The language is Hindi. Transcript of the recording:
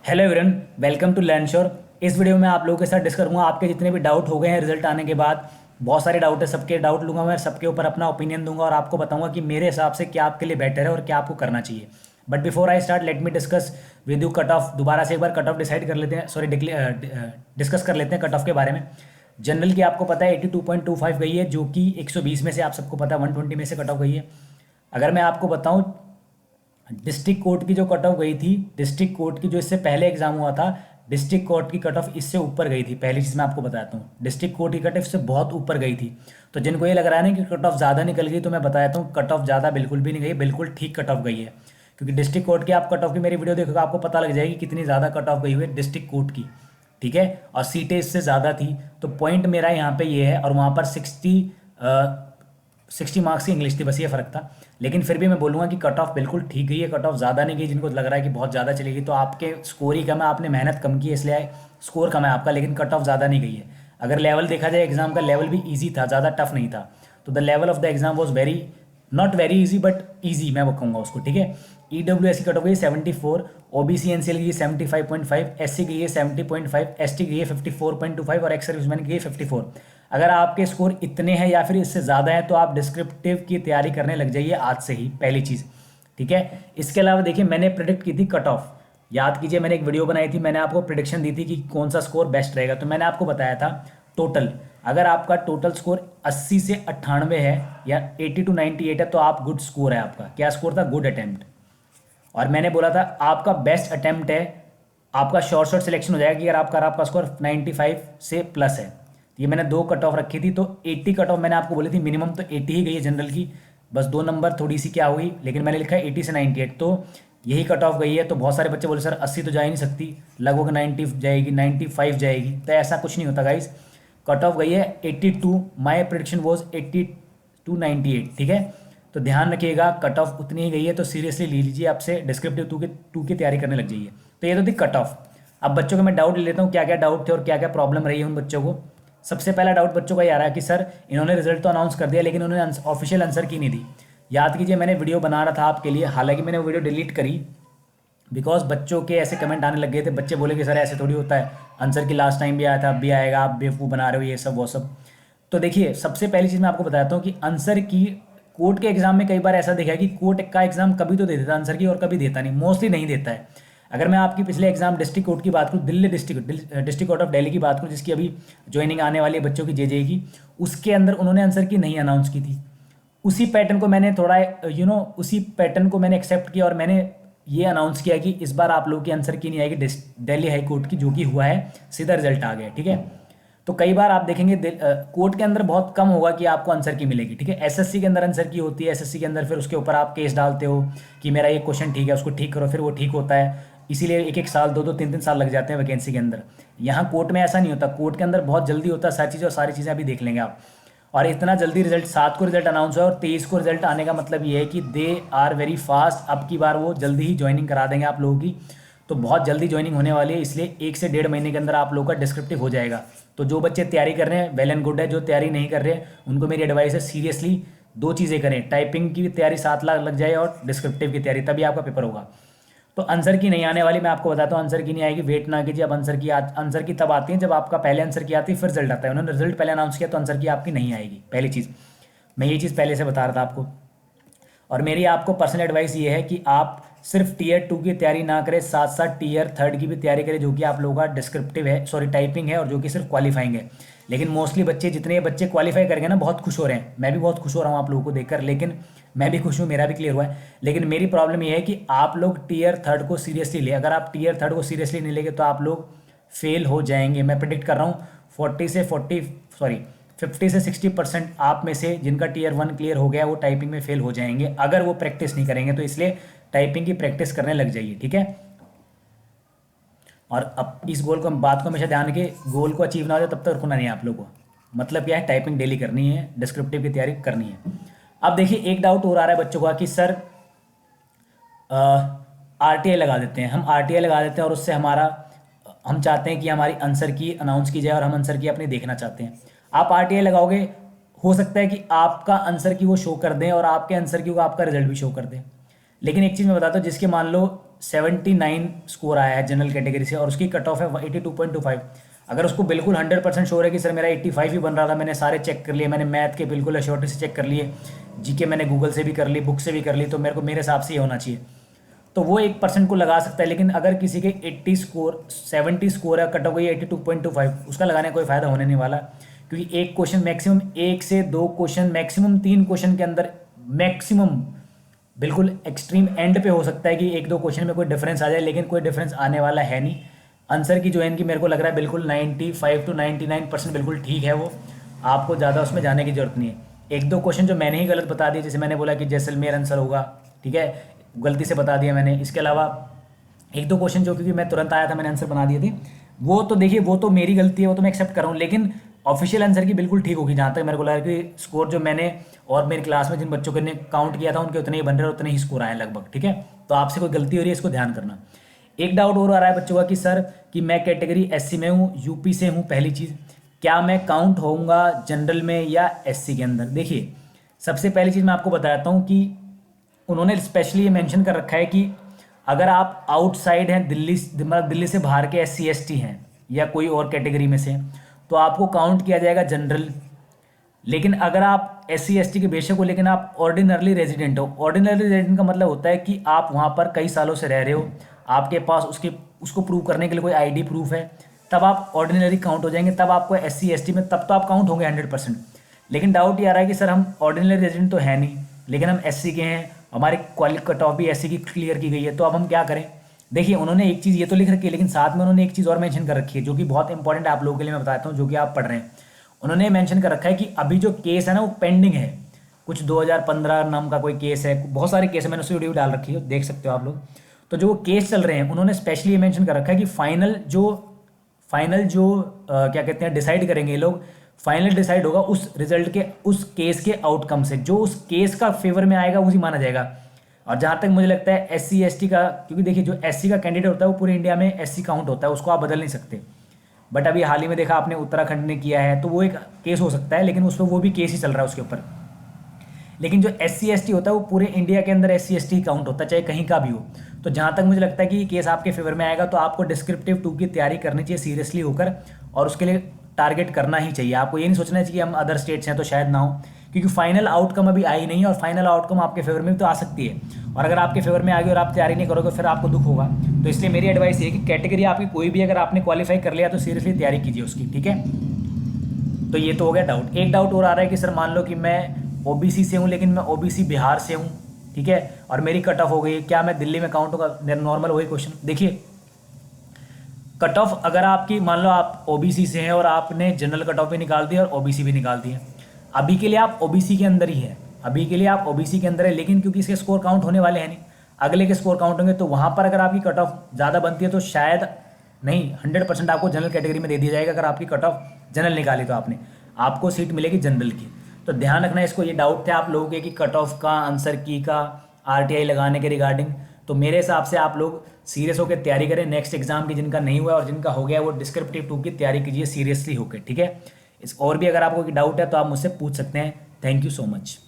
Hello everyone, welcome to learn sure. इस वीडियो में आप लोगों के साथ डिस्कस करूंगा आपके जितने भी डाउट हो गए हैं रिजल्ट आने के बाद। बहुत सारे डाउट है, सबके डाउट लूंगा मैं, सबके ऊपर अपना ओपिनियन दूंगा और आपको बताऊंगा कि मेरे हिसाब से क्या आपके लिए बेटर है और क्या आपको करना चाहिए। But before I start let me discuss with you cut off. दोबारा से एक बार कट ऑफ डिसाइड कर लेते हैं, सॉरी डिस्कस कर लेते हैं कट ऑफ के बारे में। जनरल की आपको पता है 82.25 गई है, जो कि 120 में से आप सबको पता है 120 में से कट ऑफ गई है। अगर मैं आपको बताऊं डिस्ट्रिक्ट कोर्ट की जो कट ऑफ गई थी, डिस्ट्रिक्ट कोर्ट की जो इससे पहले एग्जाम हुआ था, डिस्ट्रिक्ट कोर्ट की कट ऑफ इससे ऊपर गई थी। पहली चीज़ मैं आपको बताता हूँ, डिस्ट्रिक्ट कोर्ट की कट ऑफ इससे बहुत ऊपर गई थी। तो जिनको ये लग रहा है ना कि कट ऑफ ज़्यादा निकल गई, तो मैं बताता हूँ कट ऑफ ज़्यादा बिल्कुल भी नहीं गई, बिल्कुल ठीक कट ऑफ गई है। क्योंकि डिस्ट्रिक्ट कोर्ट की आप कट ऑफ की मेरी वीडियो देखोगे आपको पता लग जाएगी कितनी ज़्यादा कट ऑफ गई हुई है डिस्ट्रिक्ट कोर्ट की। ठीक है, और सीटें इससे ज़्यादा थी। तो पॉइंट मेरा यहाँ पे ये है, और वहाँ पर 60 मार्क्स की इंग्लिश थी, बस ये फ़र्क था। लेकिन फिर भी मैं बोलूँगा कि कट ऑफ बिल्कुल ठीक गई है, कट ऑफ ज़्यादा नहीं गई। जिनको लग रहा है कि बहुत ज़्यादा चलेगी, तो आपके स्कोर ही कम है, आपने मेहनत कम की है इसलिए स्कोर कम है आपका, लेकिन कट ऑफ ज़्यादा नहीं गई है। अगर लेवल देखा जाए एग्जाम का, लेवल भी ईजी था, ज़्यादा टफ नहीं था। तो the level of the exam was very not very easy but easy, मैं वो कहूँगा उसको। ठीक है, EWS की कट ऑफ गई 74, OBC NCL की 75.5, SC की गई 70.5, ST की गई 54.25 और एक्स सर्विसमैन की गई 54। अगर आपके स्कोर इतने हैं या फिर इससे ज़्यादा है तो आप डिस्क्रिप्टिव की तैयारी करने लग जाइए आज से ही, पहली चीज़। ठीक है, इसके अलावा देखिए मैंने प्रिडिक्ट की थी कट ऑफ, याद कीजिए मैंने एक वीडियो बनाई थी, मैंने आपको प्रिडिक्शन दी थी कि कौन सा स्कोर बेस्ट रहेगा। तो मैंने आपको बताया था टोटल, अगर आपका टोटल स्कोर 80 से 98 है या 80 to 98 है तो आप गुड स्कोर है आपका। क्या स्कोर था? Good attempt. और मैंने बोला था आपका बेस्ट अटेम्प्ट है, आपका शॉर्ट सिलेक्शन हो जाएगा कि अगर आपका स्कोर 95 से प्लस है। ये मैंने दो कट ऑफ रखी थी, तो 80 कट ऑफ मैंने आपको बोली थी, मिनिमम तो 80 ही गई है जनरल की, बस दो नंबर थोड़ी सी क्या हुई, लेकिन मैंने लिखा है 80 से 98, तो यही कट ऑफ गई है। तो बहुत सारे बच्चे बोले सर 80 तो जा ही नहीं सकती, लगभग 90 जाएगी, 95 जाएगी, तो ऐसा कुछ नहीं होता गाइज। कट ऑफ गई है 82, माई प्रिडिक्शन वॉज 80 to 98। ठीक है, तो ध्यान रखिएगा कट ऑफ उतनी ही गई है, तो सीरियसली ले लीजिए, आपसे डिस्क्रिप्टिव टू की तैयारी करने लग जाइए। तो ये तो थी कट ऑफ। अब बच्चों के मैं डाउट ले लेता हूँ, क्या क्या डाउट थे और क्या क्या प्रॉब्लम रही है उन बच्चों को। सबसे पहला डाउट बच्चों का ये आ रहा है कि सर इन्होंने रिजल्ट तो अनाउंस कर दिया लेकिन उन्होंने ऑफिशियल आंसर की नहीं दी। याद कीजिए मैंने वीडियो बना रहा था आपके लिए, हालांकि मैंने वो वीडियो डिलीट करी बिकॉज बच्चों के ऐसे कमेंट आने लग गए थे। बच्चे बोले कि सर ऐसे थोड़ी होता है, आंसर की लास्ट टाइम भी आया था, अब भी आएगा, आप बेवकूफ़ बना रहे हो, ये सब वो सब। तो देखिए सबसे पहली चीज़ मैं आपको बताता हूँ कि आंसर की कोर्ट के एग्जाम में कई बार ऐसा देखा है कि कोर्ट का एग्जाम कभी तो दे देता है आंसर की और कभी देता नहीं, मोस्टली नहीं देता है। अगर मैं आपकी पिछले एग्जाम डिस्ट्रिक्ट कोर्ट की बात करूँ, Delhi district court of Delhi की बात करूँ, जिसकी अभी ज्वाइनिंग आने वाली है बच्चों की जे की, उसके अंदर उन्होंने आंसर की नहीं अनाउंस की थी। उसी पैटर्न को मैंने थोड़ा उसी पैटर्न को मैंने एक्सेप्ट किया और मैंने ये अनाउंस किया कि इस बार आप लोगों की आंसर की नहीं आएगी दिल्ली हाई कोर्ट की, जो कि हुआ है, सीधा रिजल्ट आ गया। ठीक है, तो कई बार आप देखेंगे कोर्ट के अंदर बहुत कम होगा कि आपको आंसर की मिलेगी। ठीक है, एसएससी के अंदर आंसर की होती है, एसएससी के अंदर फिर उसके ऊपर आप केस डालते हो कि मेरा ये क्वेश्चन ठीक है, उसको ठीक करो, फिर वो ठीक होता है। इसीलिए एक एक साल, दो दो तीन तीन साल लग जाते हैं वैकेंसी के अंदर। यहाँ कोर्ट में ऐसा नहीं होता, कोर्ट के अंदर बहुत जल्दी होता है सारी चीज़ें, और सारी चीज़ें अभी देख लेंगे आप। और इतना जल्दी रिजल्ट, 7 को रिजल्ट अनाउंस हुआ और 23 को रिजल्ट आने का मतलब ये है कि दे आर वेरी फास्ट। अब की बार वो जल्दी ही ज्वाइनिंग करा देंगे आप लोगों की, तो बहुत जल्दी ज्वाइनिंग होने वाली है, इसलिए 1 से 1.5 महीने के अंदर आप लोगों का डिस्क्रिप्टिव हो जाएगा। तो जो बच्चे तैयारी कर रहे हैं वेल एंड गुड है, जो तैयारी नहीं कर रहे उनको मेरी एडवाइस है सीरियसली दो चीज़ें करें, टाइपिंग की तैयारी 7 लाख लग जाए और डिस्क्रिप्टिव की तैयारी, तभी आपका पेपर होगा। तो आंसर की नहीं आने वाली, मैं आपको बताता हूँ आंसर की नहीं आएगी, वेट ना कीजिए। अब आंसर की तब आती है जब आपका पहले आंसर की आती है फिर रिजल्ट आता है। उन्होंने रिजल्ट पहले अनाउंस किया तो आंसर की आपकी नहीं आएगी, पहली चीज़। मैं ये चीज़ पहले से बता रहा था आपको। और मेरी आपको पर्सनल एडवाइस ये है कि आप सिर्फ टीयर 2 की तैयारी ना करें, साथ साथ टीयर 3 की भी तैयारी करें, जो कि आप लोगों का डिस्क्रिप्टिव है, सॉरी टाइपिंग है, और जो कि सिर्फ क्वालिफाइंग है। लेकिन मोस्टली बच्चे, जितने बच्चे क्वालिफाई करेंगे ना, बहुत खुश हो रहे हैं, मैं भी बहुत खुश हो रहा हूँ आप लोगों को देखकर, लेकिन मैं भी खुश हूँ, मेरा भी क्लियर हुआ है। लेकिन मेरी प्रॉब्लम ये है कि आप लोग टीयर 3 को सीरियसली ले, अगर आप टीयर 3 को सीरियसली नहीं लेंगे तो आप लोग फेल हो जाएंगे। मैं प्रिडिक्ट कर रहा हूँ 50 से 60% आप में से जिनका टीयर 1 क्लियर हो गया वो टाइपिंग में फेल हो जाएंगे अगर वो प्रैक्टिस नहीं करेंगे। तो इसलिए टाइपिंग की प्रैक्टिस करने लग जाइए। ठीक है, और अब इस गोल को, बात को हमेशा ध्यान रखिए, गोल को अचीव ना हो जाए तब तक रुकना नहीं है आप लोगों को। मतलब क्या है, टाइपिंग डेली करनी है, डिस्क्रिप्टिव की तैयारी करनी है। अब देखिए एक डाउट और आ रहा है बच्चों का कि सर RTI लगा देते हैं, हम RTI लगा देते हैं और उससे हमारा, हम चाहते हैं कि हमारी आंसर की अनाउंस की जाए और हम आंसर की अपनी देखना चाहते हैं। आप RTI लगाओगे, हो सकता है कि आपका आंसर की वो शो कर दें और आपके आंसर की वो आपका रिजल्ट भी शो कर दें। लेकिन एक चीज़ मैं बताता हूँ, जिसके मान लो 79 स्कोर आया है जनरल कैटेगरी से और उसकी कट ऑफ है 82.25। अगर उसको बिल्कुल 100% श्योर है कि सर मेरा 85 ही बन रहा था, मैंने सारे चेक कर लिए, मैंने मैथ के बिल्कुल अश्योरिटी से चेक कर लिए, जीके मैंने गूगल से भी कर ली, बुक से भी कर ली, तो मेरे हिसाब से ये होना चाहिए, तो वो 1% को लगा सकता है। लेकिन अगर किसी के 80 स्कोर 70 स्कोर है, कट ऑफ गई 82.25, उसका लगाने का कोई फायदा होने नहीं वाला, क्योंकि एक क्वेश्चन मैक्सिमम 1 से 2 क्वेश्चन, मैक्सिमम 3 क्वेश्चन के अंदर, मैक्सिमम बिल्कुल एक्सट्रीम एंड पे हो सकता है कि 1-2 क्वेश्चन में कोई डिफरेंस आ जाए, लेकिन कोई डिफरेंस आने वाला है नहीं। आंसर की जो है इनकी मेरे को लग रहा है बिल्कुल 95 to 99% बिल्कुल ठीक है, वो आपको ज़्यादा उसमें जाने की जरूरत नहीं है। 1-2 क्वेश्चन जो मैंने ही गलत बता दिए, जैसे मैंने बोला कि जैसलमेर आंसर होगा, ठीक है, गलती से बता दिया मैंने। इसके अलावा 1-2 क्वेश्चन जो, क्योंकि मैं तुरंत आया था, मैंने आंसर बना दिए थे, वो तो देखिए वो तो मेरी गलती है, वो तो मैं एक्सेप्ट कर रहा हूँ, लेकिन ऑफिशियल आंसर की बिल्कुल ठीक होगी। जहाँ तक मेरे को लगा कि स्कोर जो मैंने और मेरी क्लास में जिन बच्चों के ने काउंट किया था उनके उतने ही बन रहे और उतने ही स्कोर आए लगभग, ठीक है। तो आपसे कोई गलती हो रही है, इसको ध्यान करना। एक डाउट और आ रहा है बच्चों का कि सर कि मैं कैटेगरी एससी में हूँ, यूपी से हूँ, पहली चीज़ क्या मैं काउंट होऊंगा जनरल में या एससी के अंदर। देखिए सबसे पहली चीज़ मैं आपको बताता हूँ कि उन्होंने स्पेशली ये मेंशन कर रखा है कि अगर आप आउटसाइड हैं, दिल्ली मतलब दिल्ली से बाहर के एससी एसटी हैं या कोई और कैटेगरी में से, तो आपको काउंट किया जाएगा जनरल। लेकिन अगर आप एससी एसटी के बेशक हो, लेकिन आप ऑर्डिनरली रेजिडेंट हो, ऑर्डिनरली रेजिडेंट का मतलब होता है कि आप वहाँ पर कई सालों से रह रहे हो, आपके पास उसको प्रूव करने के लिए कोई आईडी प्रूफ है, तब आप ऑर्डिनरी काउंट हो जाएंगे, तब आपको एससी एसटी में तब तो आप काउंट होंगे 100%। लेकिन डाउट ये आ रहा है कि सर हम ऑर्डिनरी रेजिडेंट तो है नहीं, लेकिन हम एससी के हैं, हमारी कट ऑफ भी एससी की क्लियर की गई है, तो अब हम क्या करें। देखिए उन्होंने एक चीज़ ये तो लिख रखी है, लेकिन साथ में उन्होंने एक चीज़ और मेंशन कर रखी है जो कि बहुत इंपॉर्टेंट है आप लोगों के लिए, मैं बताता हूँ जो कि आप पढ़ रहे हैं। उन्होंने मेंशन कर रखा है कि अभी जो केस है ना वो पेंडिंग है, कुछ 2015 नाम का कोई केस है, बहुत सारे केस है, मैंने उसकी वीडियो डाल रखी है, देख सकते हो आप लोग। तो जो केस चल रहे हैं उन्होंने स्पेशली ये मेंशन कर रखा है कि फाइनल जो क्या कहते हैं डिसाइड करेंगे ये लोग, फाइनल डिसाइड होगा उस रिजल्ट के, उस केस के आउटकम से, जो उस केस का फेवर में आएगा उसी माना जाएगा। और जहाँ तक मुझे लगता है एससी एसटी का, क्योंकि देखिए जो एससी का कैंडिडेट होता है वो पूरे इंडिया में एससी काउंट होता है, उसको आप बदल नहीं सकते। बट अभी हाल ही में देखा आपने उत्तराखंड ने किया है, तो वो एक केस हो सकता है, लेकिन उस पर वो भी केस ही चल रहा है उसके ऊपर। लेकिन जो एससी एसटी होता है वो पूरे इंडिया के अंदर एससी एसटी काउंट होता है, चाहे कहीं का भी हो। तो जहाँ तक मुझे लगता है कि ये केस आपके फेवर में आएगा, तो आपको डिस्क्रिप्टिव 2 की तैयारी करनी चाहिए सीरियसली होकर, और उसके लिए टारगेट करना ही चाहिए। आपको ये नहीं सोचना चाहिए कि हम अदर स्टेट्स हैं तो शायद ना हो, क्योंकि फाइनल आउटकम अभी आई नहीं है, और फाइनल आउटकम आपके फेवर में तो आ सकती है, और अगर आपके फेवर में आ गई और आप तैयारी नहीं करोगे फिर आपको दुख होगा। तो इसलिए मेरी एडवाइस ये है कि कैटेगरी आपकी कोई भी अगर आपने क्वालिफाई कर लिया तो सीरियसली तैयारी कीजिए उसकी, ठीक है। तो ये तो हो गया डाउट। एक डाउट और आ रहा है कि सर मान लो कि मैं ओबीसी से हूँ, लेकिन मैं ओबीसी बिहार से हूँ, ठीक है, और मेरी कट ऑफ हो गई है, क्या मैं दिल्ली में काउंट होगा। नॉर्मल वही क्वेश्चन, देखिए कट ऑफ अगर आपकी मान लो आप ओबीसी से हैं और आपने जनरल कट ऑफ भी निकाल दी और ओबीसी भी निकाल दी है, अभी के लिए आप ओबीसी के अंदर ही है, अभी के लिए आप ओबीसी के अंदर है, लेकिन क्योंकि इसके स्कोर काउंट होने वाले हैं नहीं, अगले के स्कोर काउंट होंगे, तो वहाँ पर अगर आपकी कट ऑफ ज़्यादा बनती है तो शायद नहीं 100% आपको जनरल कैटेगरी में दे दिया जाएगा। अगर आपकी कट ऑफ जनरल निकाली तो आपको सीट मिलेगी जनरल की। तो ध्यान रखना इसको, ये डाउट थे आप लोगों के कि कट ऑफ का, आंसर की का, आरटीआई लगाने के रिगार्डिंग। तो मेरे हिसाब से आप लोग सीरियस होकर तैयारी करें नेक्स्ट एग्जाम की, जिनका नहीं हुआ और जिनका हो गया वो डिस्क्रिप्टिव 2 की तैयारी कीजिए सीरियसली होकर, ठीक है। इस और भी अगर आपको कोई डाउट है तो आप मुझसे पूछ सकते हैं। Thank you so much.